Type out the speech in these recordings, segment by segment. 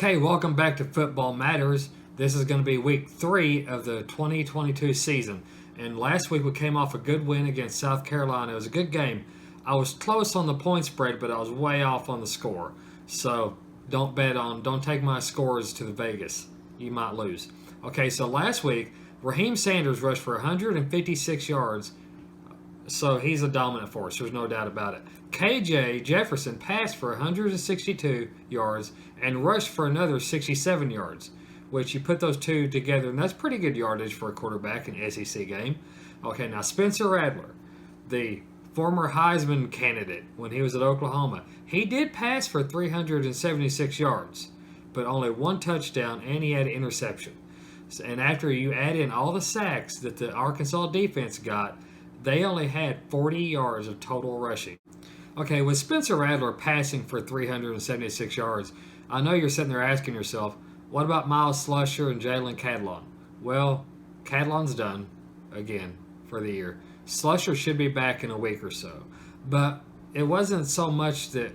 Okay, welcome back to Football Matters. This is going to be week 3 of the 2022 season. And last week we came off a good win against South Carolina. It was a good game. I was close on the point spread, but I was way off on the score. So don't take my scores to the Vegas. You might lose. Okay, so last week, Raheem Sanders rushed for 156 yards. So he's a dominant force. There's no doubt about it. KJ Jefferson passed for 162 yards and rushed for another 67 yards, which you put those two together, and that's pretty good yardage for a quarterback in an SEC game. Okay, now Spencer Radler, the former Heisman candidate when he was at Oklahoma, he did pass for 376 yards, but only one touchdown, and he had an interception. And after you add in all the sacks that the Arkansas defense got, they only had 40 yards of total rushing. Okay, with Spencer Radler passing for 376 yards, I know you're sitting there asking yourself, what about Miles Slusher and Jalen Catalon? Well, Catalon's done, again, for the year. Slusher should be back in a week or so. But it wasn't so much that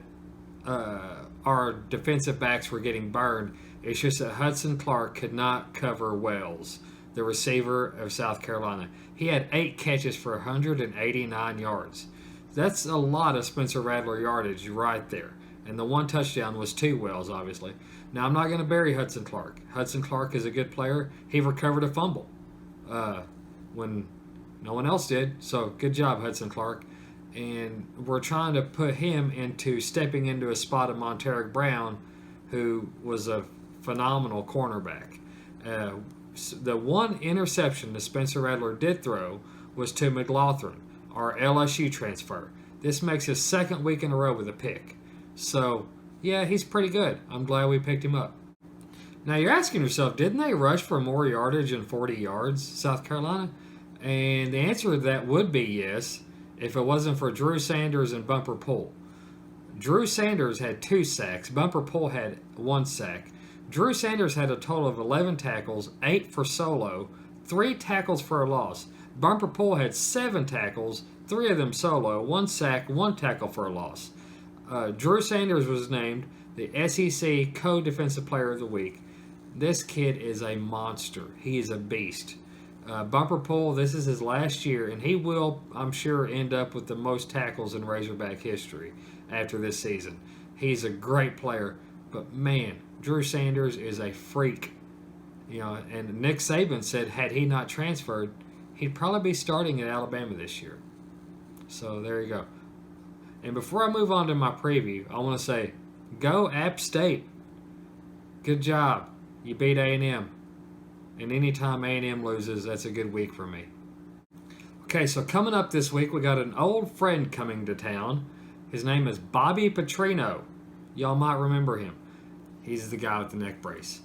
our defensive backs were getting burned. It's just that Hudson Clark could not cover Wells, the receiver of South Carolina. He had 8 catches for 189 yards. That's a lot of Spencer Radler yardage right there. And the one touchdown was to Wells, obviously. Now, I'm not going to bury Hudson Clark. Hudson Clark is a good player. He recovered a fumble when no one else did. So, good job, Hudson Clark. And we're trying to put him into stepping into a spot of Monteric Brown, who was a phenomenal cornerback. The one interception that Spencer Radler did throw was to McLaughlin, our LSU transfer. This makes his second week in a row with a pick. So, yeah, he's pretty good. I'm glad we picked him up. Now, you're asking yourself, didn't they rush for more yardage than 40 yards, South Carolina? And the answer to that would be yes, if it wasn't for Drew Sanders and Bumper Pool. Drew Sanders had 2 sacks. Bumper Pool had 1 sack. Drew Sanders had a total of 11 tackles, 8 for solo, 3 tackles for a loss. Bumper Pool had 7 tackles, 3 of them solo, 1 sack, 1 tackle for a loss. Drew Sanders was named the SEC Co-Defensive Player of the Week. This kid is a monster. He is a beast. Bumper Pool, this is his last year, and he will, I'm sure, end up with the most tackles in Razorback history after this season. He's a great player, but man, Drew Sanders is a freak. You know, and Nick Saban said had he not transferred, he'd probably be starting at Alabama this year. So there you go. And before I move on to my preview, I want to say, go App State. Good job. You beat A&M. And anytime A&M loses, that's a good week for me. Okay, so coming up this week, we got an old friend coming to town. His name is Bobby Petrino. Y'all might remember him. He's the guy with the neck brace.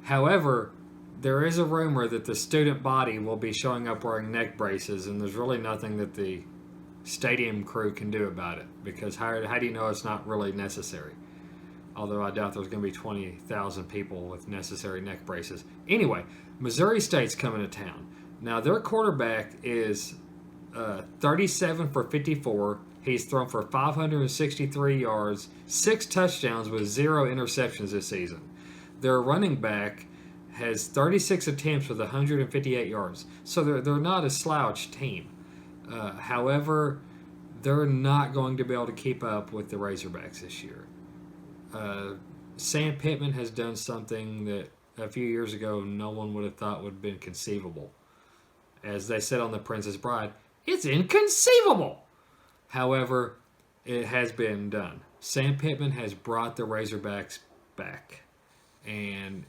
However, there is a rumor that the student body will be showing up wearing neck braces, and there's really nothing that the stadium crew can do about it, because how do you know it's not really necessary? Although I doubt there's going to be 20,000 people with necessary neck braces. Anyway, Missouri State's coming to town. Now, their quarterback is 37 for 54. He's thrown for 563 yards, 6 touchdowns with 0 interceptions this season. Their running back has 36 attempts with 158 yards. So they're not a slouch team. However, they're not going to be able to keep up with the Razorbacks this year. Sam Pittman has done something that a few years ago no one would have thought would have been conceivable. As they said on The Princess Bride, it's inconceivable! However, it has been done. Sam Pittman has brought the Razorbacks back. And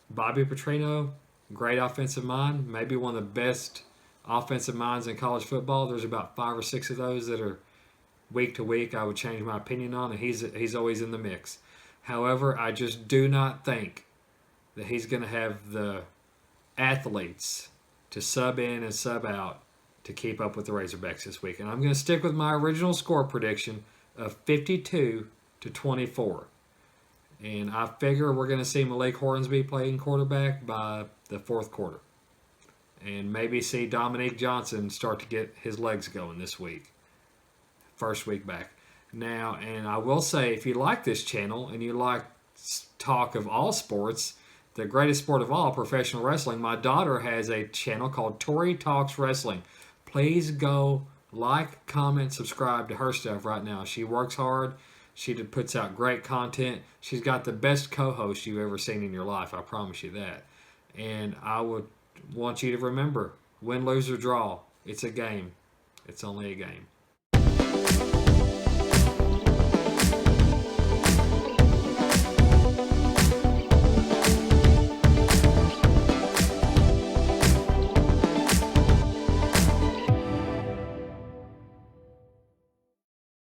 Bobby Petrino, great offensive mind, maybe one of the best offensive minds in college football. There's about 5 or 6 of those that are week to week I would change my opinion on, and he's always in the mix. However, I just do not think that he's going to have the athletes to sub in and sub out to keep up with the Razorbacks this week. And I'm going to stick with my original score prediction of 52-24. And I figure we're going to see Malik Hornsby playing quarterback by the 4th quarter. And maybe see Dominique Johnson start to get his legs going this week. First week back. Now, and I will say, if you like this channel and you like talk of all sports, the greatest sport of all, professional wrestling, my daughter has a channel called Tori Talks Wrestling. Please go like, comment, subscribe to her stuff right now. She works hard. She puts out great content. She's got the best co-host you've ever seen in your life. I promise you that. And I would want you to remember, win, lose, or draw, it's a game. It's only a game.